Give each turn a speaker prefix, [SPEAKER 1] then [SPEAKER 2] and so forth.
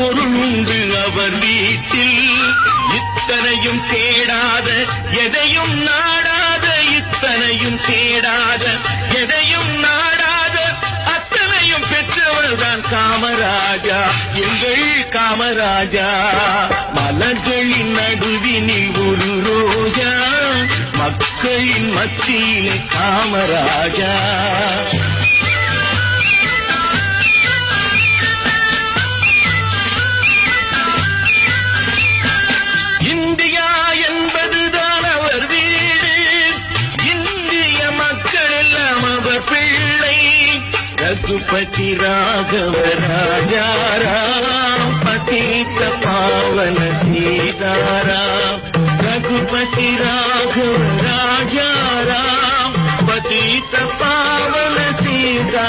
[SPEAKER 1] பொருள் உண்டு அவர் வீட்டில். இத்தனையும் தேடாத எதையும் நாடாத, இத்தனையும் தேடாத எதையும் நாடாத, அத்தனையும் பெற்றவர்தான் காமராஜா, எங்கள் காமராஜா. மலர்களின் நடுவினில் ஒரு ரோஜா, மக்களின் மத்தியிலே காமராஜா. இந்தியா என்பதுதான் அவர் வீடு, இந்திய மக்கள் எல்லாம் அவர் பிள்ளை. ரகுபதி ராகவ ராஜாராம், பதீத பாவன சீதாராம். ரகுபதி ராகவ ராஜாராம், பதீத பாவன சீதா.